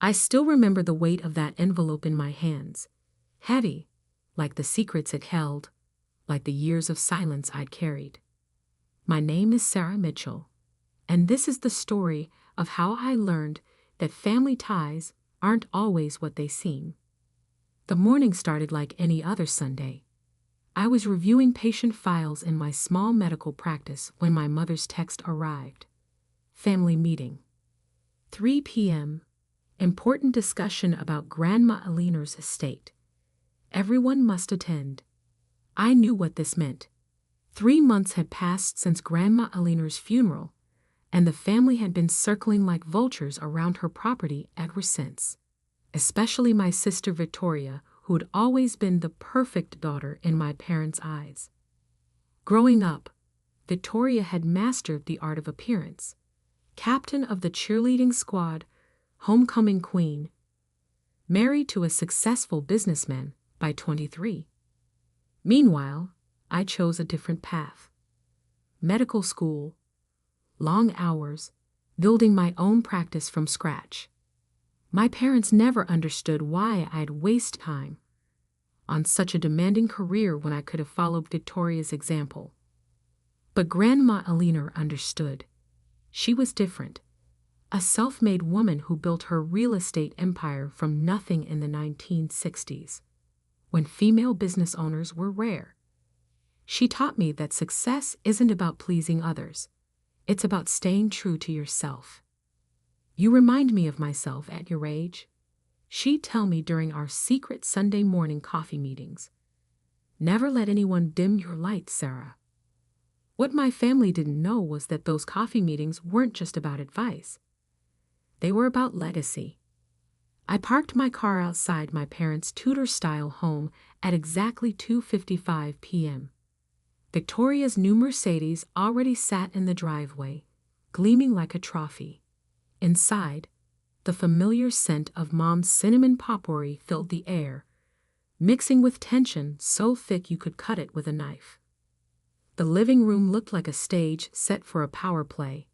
I still remember the weight of that envelope in my hands. Heavy, like the secrets it held, like the years of silence I'd carried. My name is Sarah Mitchell, and this is the story of how I learned that family ties aren't always what they seem. The morning started like any other Sunday. I was reviewing patient files in my small medical practice when my mother's text arrived. Family meeting. 3 p.m. Important discussion about Grandma Aliner's estate. Everyone must attend. I knew what this meant. 3 months had passed since Grandma Aliner's funeral, and the family had been circling like vultures around her property ever since. Especially my sister Victoria, who had always been the perfect daughter in my parents' eyes. Growing up, Victoria had mastered the art of appearance. Captain of the cheerleading squad, homecoming queen, married to a successful businessman by 23. Meanwhile, I chose a different path. Medical school, long hours, building my own practice from scratch. My parents never understood why I'd waste time on such a demanding career when I could have followed Victoria's example. But Grandma Aliner understood. She was different. A self-made woman who built her real estate empire from nothing in the 1960s, when female business owners were rare. She taught me that success isn't about pleasing others. It's about staying true to yourself. You remind me of myself at your age. She'd tell me during our secret Sunday morning coffee meetings. Never let anyone dim your light, Sarah. What my family didn't know was that those coffee meetings weren't just about advice. They were about legacy. I parked my car outside my parents' Tudor-style home at exactly 2:55 p.m. Victoria's new Mercedes already sat in the driveway, gleaming like a trophy. Inside, the familiar scent of Mom's cinnamon potpourri filled the air, mixing with tension so thick you could cut it with a knife. The living room looked like a stage set for a power play.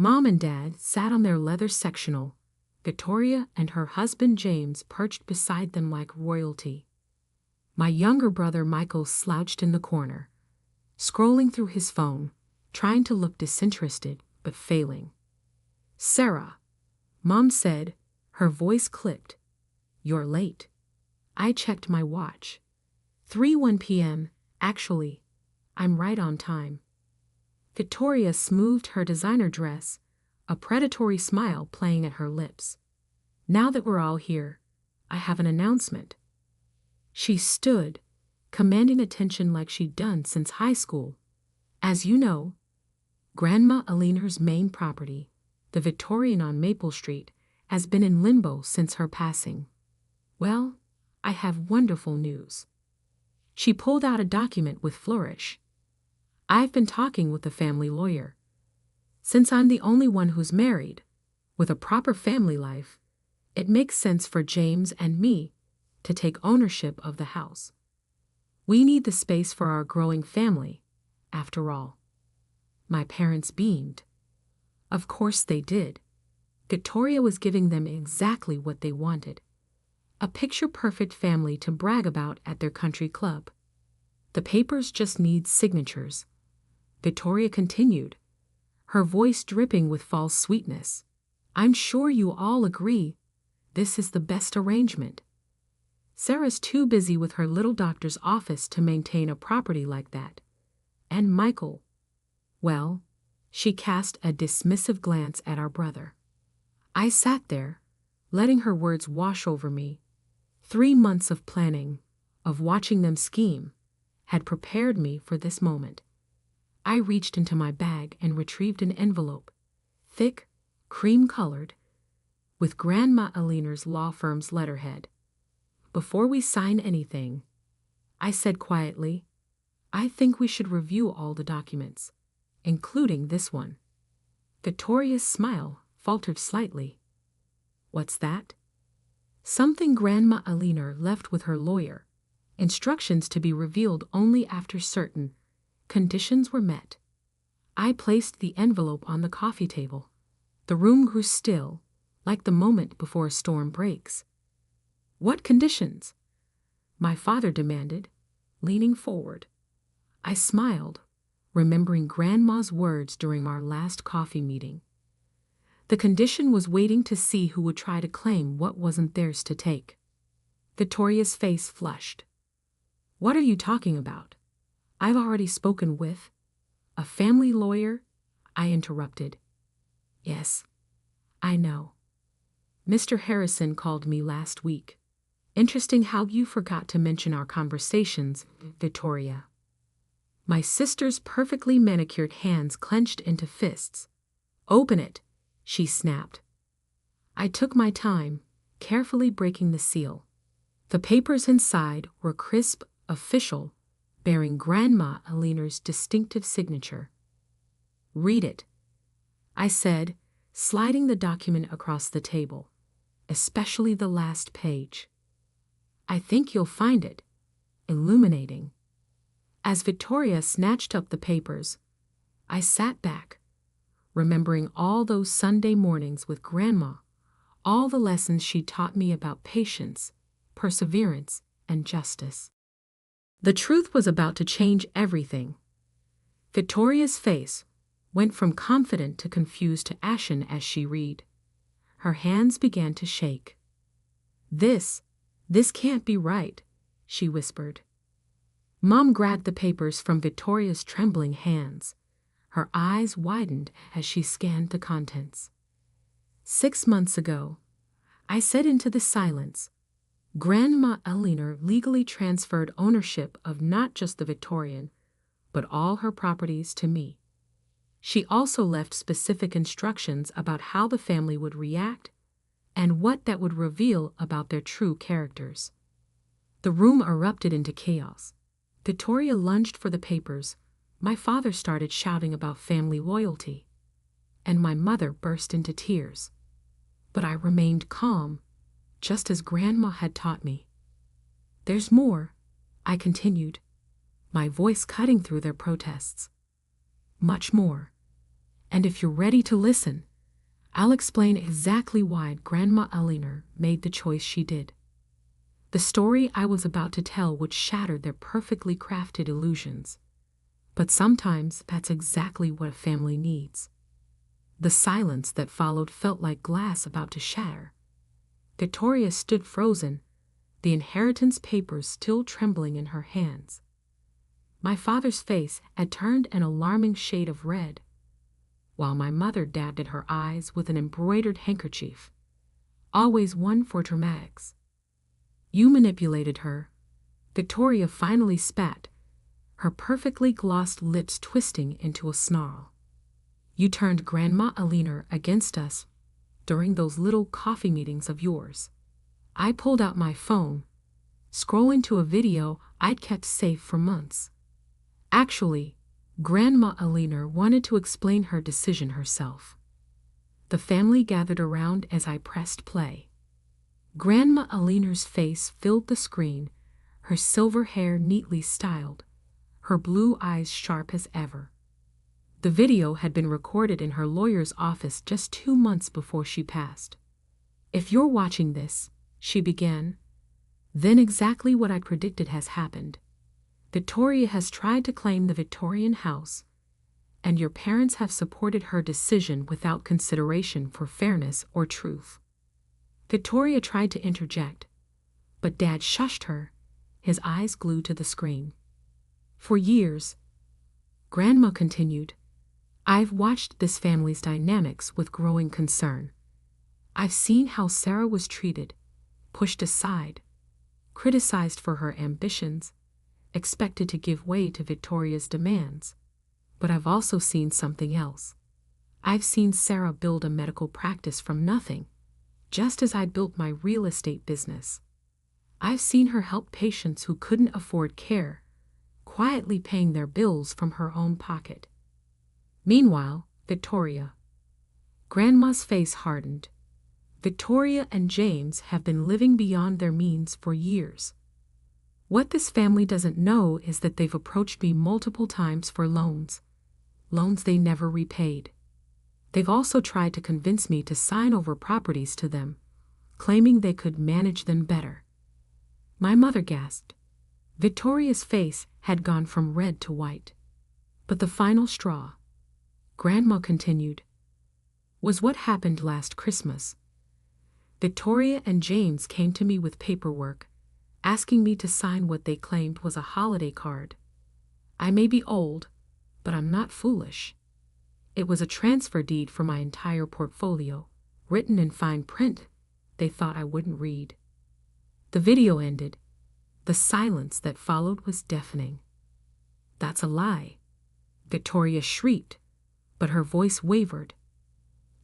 Mom and Dad sat on their leather sectional, Victoria and her husband James perched beside them like royalty. My younger brother Michael slouched in the corner, scrolling through his phone, trying to look disinterested but failing. "Sarah," Mom said, her voice clipped. "You're late." I checked my watch. 3:01 p.m. Actually, I'm right on time. Victoria smoothed her designer dress, a predatory smile playing at her lips. "Now that we're all here, I have an announcement." She stood, commanding attention like she'd done since high school. "As you know, Grandma Aliner's main property, the Victorian on Maple Street, has been in limbo since her passing. Well, I have wonderful news." She pulled out a document with flourish. "I've been talking with the family lawyer. Since I'm the only one who's married, with a proper family life, it makes sense for James and me to take ownership of the house. We need the space for our growing family, after all." My parents beamed. Of course they did. Victoria was giving them exactly what they wanted. A picture-perfect family to brag about at their country club. "The papers just need signatures," Victoria continued, her voice dripping with false sweetness. "I'm sure you all agree this is the best arrangement. Sarah's too busy with her little doctor's office to maintain a property like that. And Michael, well," she cast a dismissive glance at our brother. I sat there, letting her words wash over me. 3 months of planning, of watching them scheme, had prepared me for this moment. I reached into my bag and retrieved an envelope, thick, cream-colored, with Grandma Aliner's law firm's letterhead. "Before we sign anything," I said quietly, "I think we should review all the documents, including this one." Victoria's smile faltered slightly. "What's that?" "Something Grandma Aliner left with her lawyer. Instructions to be revealed only after certain conditions were met." I placed the envelope on the coffee table. The room grew still, like the moment before a storm breaks. "What conditions?" my father demanded, leaning forward. I smiled, remembering Grandma's words during our last coffee meeting. The condition was waiting to see who would try to claim what wasn't theirs to take. Victoria's face flushed. "What are you talking about? I've already spoken with a family lawyer," I interrupted. "Yes, I know. Mr. Harrison called me last week. Interesting how you forgot to mention our conversations, Victoria." My sister's perfectly manicured hands clenched into fists. "Open it," she snapped. I took my time, carefully breaking the seal. The papers inside were crisp, official, bearing Grandma Aliner's distinctive signature. "Read it," I said, sliding the document across the table, especially the last page. "I think you'll find it illuminating." As Victoria snatched up the papers, I sat back, remembering all those Sunday mornings with Grandma, all the lessons she taught me about patience, perseverance, and justice. The truth was about to change everything. Victoria's face went from confident to confused to ashen as she read. Her hands began to shake. This can't be right," she whispered. Mom grabbed the papers from Victoria's trembling hands. Her eyes widened as she scanned the contents. 6 months ago, I said into the silence, Grandma Aliner legally transferred ownership of not just the Victorian, but all her properties to me. She also left specific instructions about how the family would react and what that would reveal about their true characters. The room erupted into chaos. Victoria lunged for the papers. My father started shouting about family loyalty, and my mother burst into tears. But I remained calm, just as Grandma had taught me. "There's more," I continued, my voice cutting through their protests. "Much more. And if you're ready to listen, I'll explain exactly why Grandma Aliner made the choice she did." The story I was about to tell would shatter their perfectly crafted illusions. But sometimes that's exactly what a family needs. The silence that followed felt like glass about to shatter. Victoria stood frozen, the inheritance papers still trembling in her hands. My father's face had turned an alarming shade of red, while my mother dabbed at her eyes with an embroidered handkerchief, always one for dramatics. "You manipulated her," Victoria finally spat, her perfectly glossed lips twisting into a snarl. "You turned Grandma Aliner against us during those little coffee meetings of yours." I pulled out my phone, scrolling to a video I'd kept safe for months. Actually, Grandma Aliner wanted to explain her decision herself. The family gathered around as I pressed play. Grandma Aliner's face filled the screen, her silver hair neatly styled, her blue eyes sharp as ever. The video had been recorded in her lawyer's office just 2 months before she passed. "If you're watching this," she began, "then exactly what I predicted has happened. Victoria has tried to claim the Victorian house, and your parents have supported her decision without consideration for fairness or truth." Victoria tried to interject, but Dad shushed her, his eyes glued to the screen. "For years," Grandma continued, "I've watched this family's dynamics with growing concern. I've seen how Sarah was treated, pushed aside, criticized for her ambitions, expected to give way to Victoria's demands. But I've also seen something else. I've seen Sarah build a medical practice from nothing, just as I built my real estate business. I've seen her help patients who couldn't afford care, quietly paying their bills from her own pocket. Meanwhile, Victoria." Grandma's face hardened. "Victoria and James have been living beyond their means for years. What this family doesn't know is that they've approached me multiple times for loans they never repaid. They've also tried to convince me to sign over properties to them, claiming they could manage them better. My mother gasped. Victoria's face had gone from red to white. But the final straw, Grandma continued, was what happened last Christmas. Victoria and James came to me with paperwork, asking me to sign what they claimed was a holiday card. I may be old, but I'm not foolish. It was a transfer deed for my entire portfolio, written in fine print they thought I wouldn't read. The video ended. The silence that followed was deafening. That's a lie, Victoria shrieked, but her voice wavered.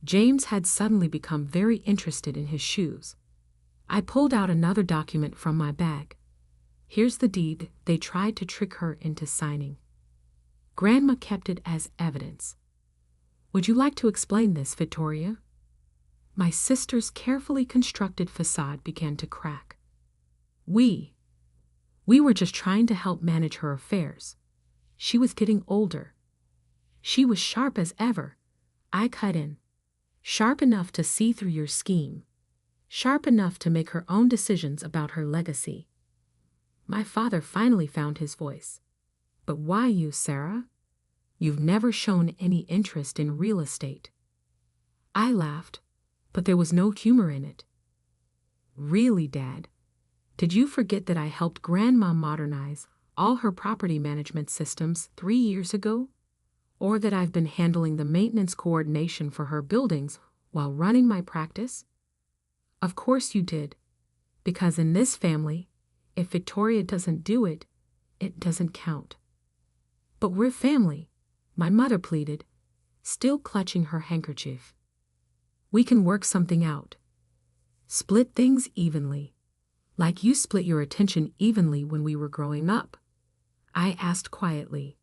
James had suddenly become very interested in his shoes. I pulled out another document from my bag. Here's the deed they tried to trick her into signing. Grandma kept it as evidence. Would you like to explain this, Victoria? My sister's carefully constructed facade began to crack. We were just trying to help manage her affairs. She was getting older. She was sharp as ever. I cut in. Sharp enough to see through your scheme. Sharp enough to make her own decisions about her legacy. My father finally found his voice. But why you, Sarah? You've never shown any interest in real estate. I laughed, but there was no humor in it. Really, Dad? Did you forget that I helped Grandma modernize all her property management systems 3 years ago? Or that I've been handling the maintenance coordination for her buildings while running my practice? Of course you did, because in this family, if Victoria doesn't do it, it doesn't count. But we're family, my mother pleaded, still clutching her handkerchief. We can work something out. Split things evenly, like you split your attention evenly when we were growing up. I asked quietly.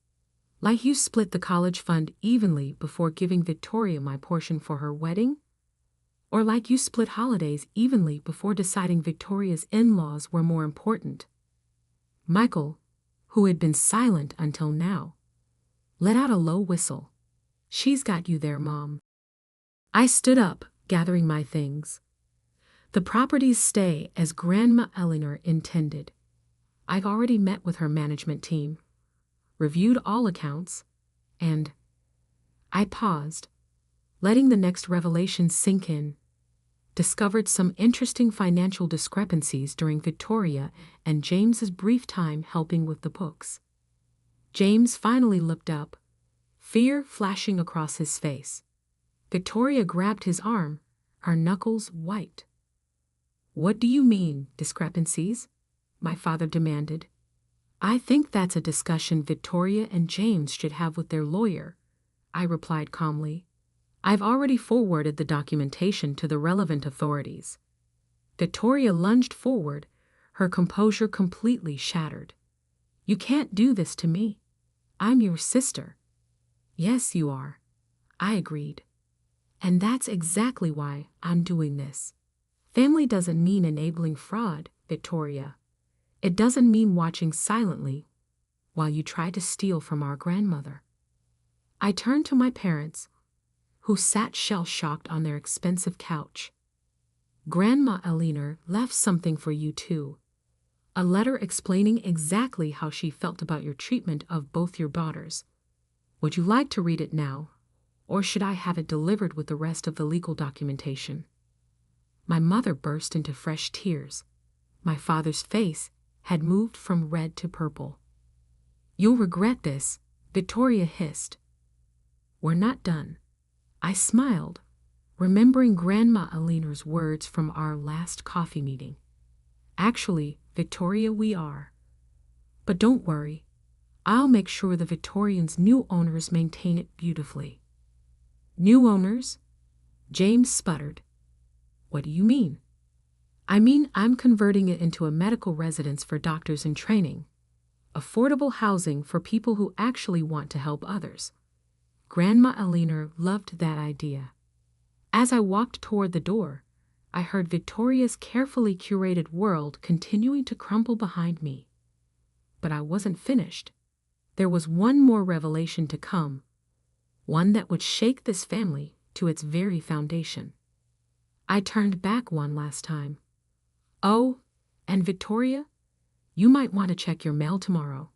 Like you split the college fund evenly before giving Victoria my portion for her wedding? Or like you split holidays evenly before deciding Victoria's in-laws were more important? Michael, who had been silent until now, let out a low whistle. She's got you there, Mom. I stood up, gathering my things. The properties stay as Grandma Eleanor intended. I've already met with her management team, reviewed all accounts, and I paused, letting the next revelation sink in, discovered some interesting financial discrepancies during Victoria and James's brief time helping with the books. James finally looked up, fear flashing across his face. Victoria grabbed his arm, her knuckles white. What do you mean, discrepancies? My father demanded. I think that's a discussion Victoria and James should have with their lawyer, I replied calmly. I've already forwarded the documentation to the relevant authorities. Victoria lunged forward, her composure completely shattered. You can't do this to me. I'm your sister. Yes, you are, I agreed. And that's exactly why I'm doing this. Family doesn't mean enabling fraud, Victoria. It doesn't mean watching silently while you try to steal from our grandmother. I turned to my parents, who sat shell-shocked on their expensive couch. Grandma Eleanor left something for you too. A letter explaining exactly how she felt about your treatment of both your daughters. Would you like to read it now, or should I have it delivered with the rest of the legal documentation? My mother burst into fresh tears. My father's face had moved from red to purple. You'll regret this, Victoria hissed. We're not done. I smiled, remembering Grandma Eleanor's words from our last coffee meeting. Actually, Victoria, we are. But don't worry. I'll make sure the Victorians' new owners maintain it beautifully. New owners? James sputtered. What do you mean? I mean, I'm converting it into a medical residence for doctors in training. Affordable housing for people who actually want to help others. Grandma Eleanor loved that idea. As I walked toward the door, I heard Victoria's carefully curated world continuing to crumble behind me. But I wasn't finished. There was one more revelation to come, one that would shake this family to its very foundation. I turned back one last time. Oh, and Victoria, you might want to check your mail tomorrow.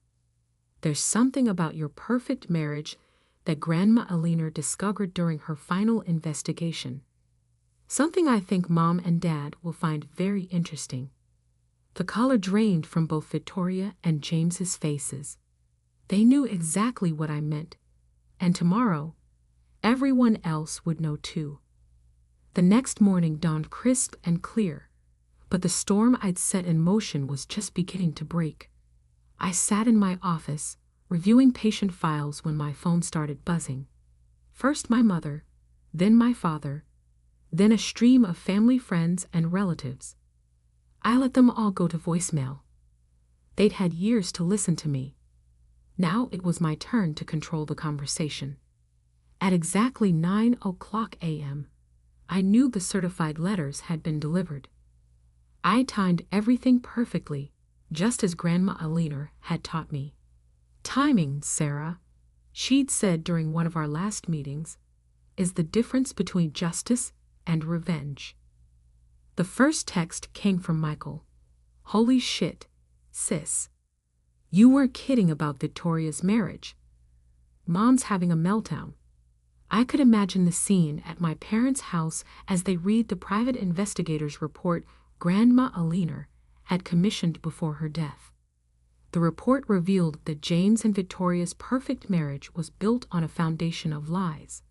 There's something about your perfect marriage that Grandma Alina discovered during her final investigation. Something I think Mom and Dad will find very interesting. The color drained from both Victoria and James's faces. They knew exactly what I meant, and tomorrow, everyone else would know too. The next morning dawned crisp and clear, but the storm I'd set in motion was just beginning to break. I sat in my office, reviewing patient files when my phone started buzzing. First my mother, then my father, then a stream of family friends and relatives. I let them all go to voicemail. They'd had years to listen to me. Now it was my turn to control the conversation. At exactly 9:00 a.m., I knew the certified letters had been delivered. I timed everything perfectly, just as Grandma Alina had taught me. Timing, Sarah, she'd said during one of our last meetings, is the difference between justice and revenge. The first text came from Michael. Holy shit, sis. You weren't kidding about Victoria's marriage. Mom's having a meltdown. I could imagine the scene at my parents' house as they read the private investigator's report Grandma Alina had commissioned before her death. The report revealed that James and Victoria's perfect marriage was built on a foundation of lies.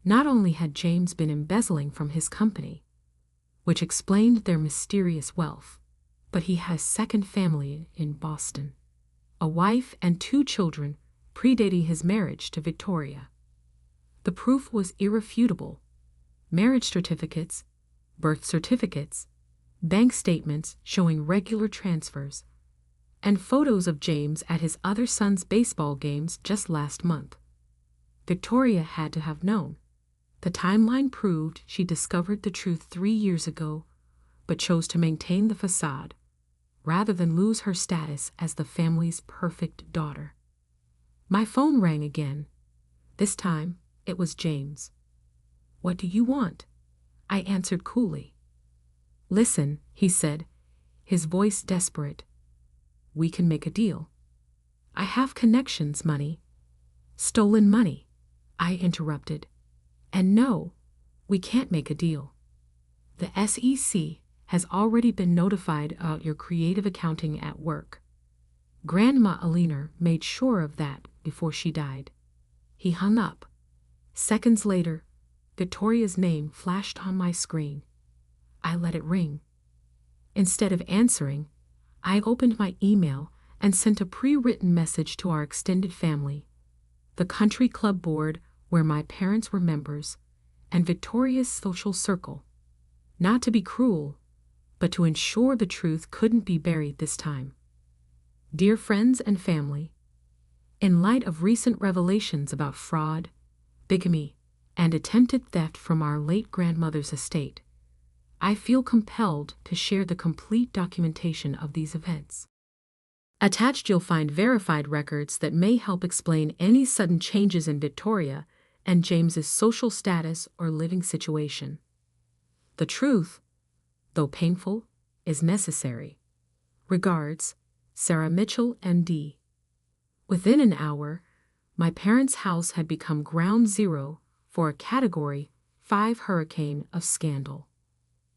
Not only had James been embezzling from his company, which explained their mysterious wealth, but he has second family in Boston, a wife and 2 children predating his marriage to Victoria. The proof was irrefutable. Marriage certificates, birth certificates, bank statements showing regular transfers, and photos of James at his other son's baseball games just last month. Victoria had to have known. The timeline proved she discovered the truth 3 years ago, but chose to maintain the facade, rather than lose her status as the family's perfect daughter. My phone rang again. This time, it was James. What do you want? I answered coolly. Listen, he said, his voice desperate. We can make a deal. I have connections, money. Stolen money, I interrupted. And no, we can't make a deal. The SEC has already been notified about your creative accounting at work. Grandma Alina made sure of that before she died. He hung up. Seconds later, Victoria's name flashed on my screen. I let it ring. Instead of answering, I opened my email and sent a pre-written message to our extended family, the country club board where my parents were members, and Victoria's social circle. Not to be cruel, but to ensure the truth couldn't be buried this time. Dear friends and family, in light of recent revelations about fraud, bigamy, and attempted theft from our late grandmother's estate, I feel compelled to share the complete documentation of these events. Attached you'll find verified records that may help explain any sudden changes in Victoria and James's social status or living situation. The truth, though painful, is necessary. Regards, Sarah Mitchell, M.D. Within an hour, my parents' house had become ground zero for a Category 5 hurricane of scandal.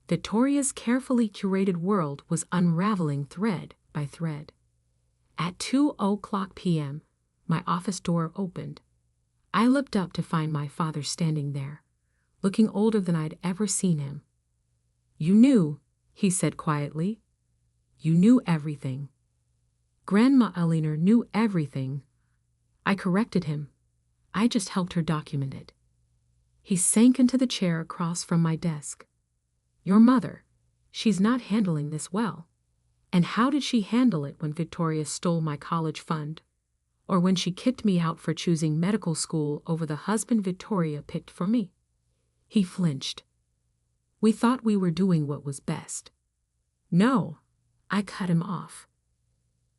Victoria's carefully curated world was unraveling thread by thread. At 2:00 p.m., my office door opened. I looked up to find my father standing there, looking older than I'd ever seen him. You knew, he said quietly. You knew everything. Grandma Alina knew everything. I corrected him. I just helped her document it. He sank into the chair across from my desk. Your mother, she's not handling this well. And how did she handle it when Victoria stole my college fund? Or when she kicked me out for choosing medical school over the husband Victoria picked for me? He flinched. We thought we were doing what was best. No, I cut him off.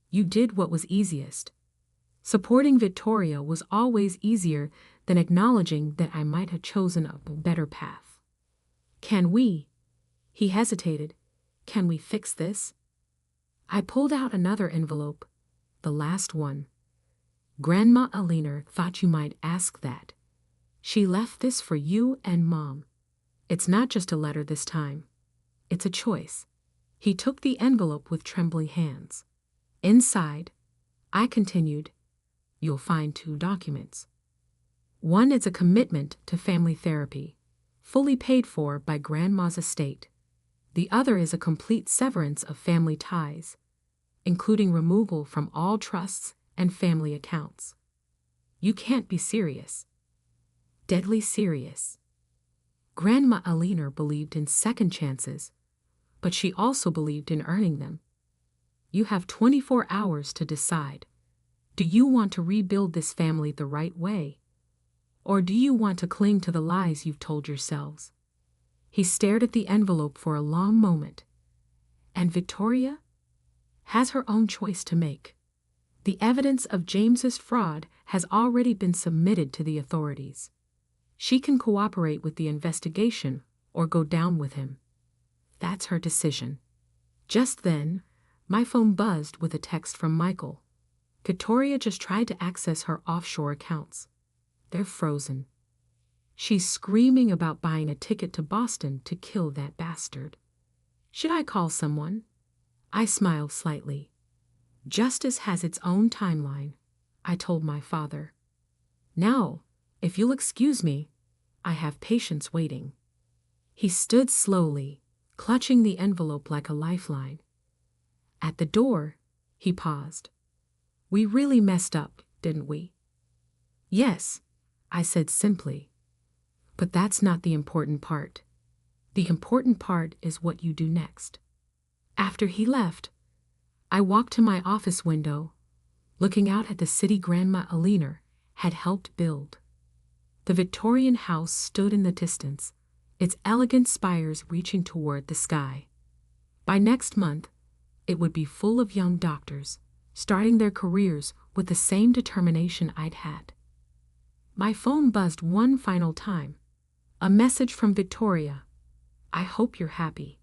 You did what was easiest. Supporting Victoria was always easier then acknowledging that I might have chosen a better path. Can we? He hesitated. Can we fix this? I pulled out another envelope, the last one. Grandma Alina thought you might ask that. She left this for you and Mom. It's not just a letter this time. It's a choice. He took the envelope with trembling hands. Inside, I continued, you'll find 2 documents. One is a commitment to family therapy, fully paid for by Grandma's estate. The other is a complete severance of family ties, including removal from all trusts and family accounts. You can't be serious. Deadly serious. Grandma Alina believed in second chances, but she also believed in earning them. You have 24 hours to decide. Do you want to rebuild this family the right way? Or do you want to cling to the lies you've told yourselves? He stared at the envelope for a long moment. And Victoria has her own choice to make. The evidence of James's fraud has already been submitted to the authorities. She can cooperate with the investigation or go down with him. That's her decision. Just then, my phone buzzed with a text from Michael. Victoria just tried to access her offshore accounts. They're frozen. She's screaming about buying a ticket to Boston to kill that bastard. Should I call someone? I smiled slightly. Justice has its own timeline, I told my father. Now, if you'll excuse me, I have patients waiting. He stood slowly, clutching the envelope like a lifeline. At the door, he paused. We really messed up, didn't we? Yes, I said simply. But that's not the important part. The important part is what you do next. After he left, I walked to my office window, looking out at the city Grandma Alina had helped build. The Victorian house stood in the distance, its elegant spires reaching toward the sky. By next month, it would be full of young doctors, starting their careers with the same determination I'd had. My phone buzzed one final time. A message from Victoria. I hope you're happy.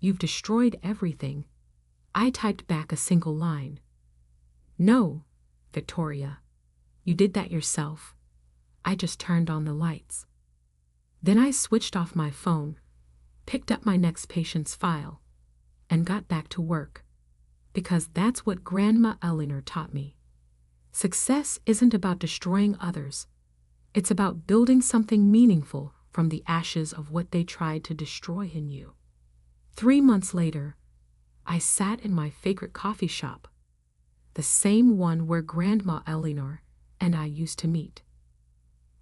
You've destroyed everything. I typed back a single line. No, Victoria. You did that yourself. I just turned on the lights. Then I switched off my phone, picked up my next patient's file, and got back to work. Because that's what Grandma Alina taught me. Success isn't about destroying others. It's about building something meaningful from the ashes of what they tried to destroy in you. 3 months later, I sat in my favorite coffee shop, the same one where Grandma Alina and I used to meet.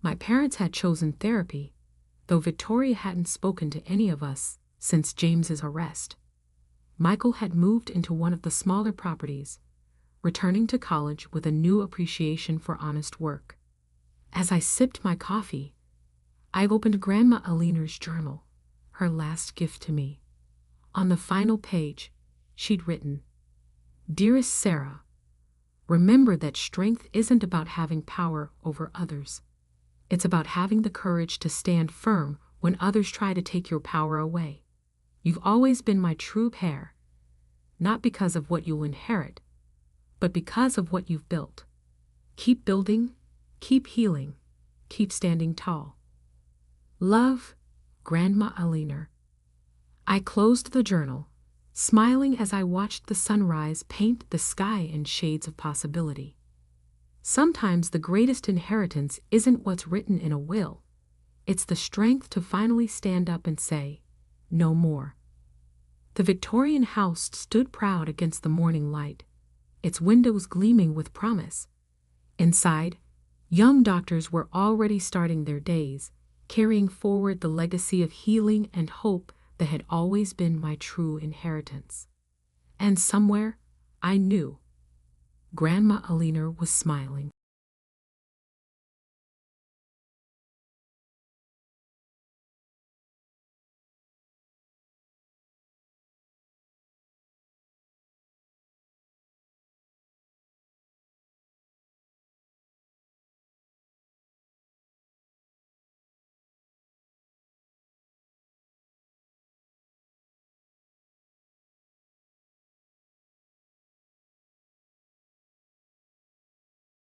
My parents had chosen therapy, though Victoria hadn't spoken to any of us since James's arrest. Michael had moved into one of the smaller properties, returning to college with a new appreciation for honest work. As I sipped my coffee, I opened Grandma Alina's journal, her last gift to me. On the final page, she'd written, Dearest Sarah, remember that strength isn't about having power over others. It's about having the courage to stand firm when others try to take your power away. You've always been my true heir, not because of what you'll inherit, but because of what you've built. Keep building, keep healing, keep standing tall. Love, Grandma Alina. I closed the journal, smiling as I watched the sunrise paint the sky in shades of possibility. Sometimes the greatest inheritance isn't what's written in a will. It's the strength to finally stand up and say, no more. The Victorian house stood proud against the morning light, its windows gleaming with promise. Inside, young doctors were already starting their days, carrying forward the legacy of healing and hope that had always been my true inheritance. And somewhere, I knew Grandma Alina was smiling.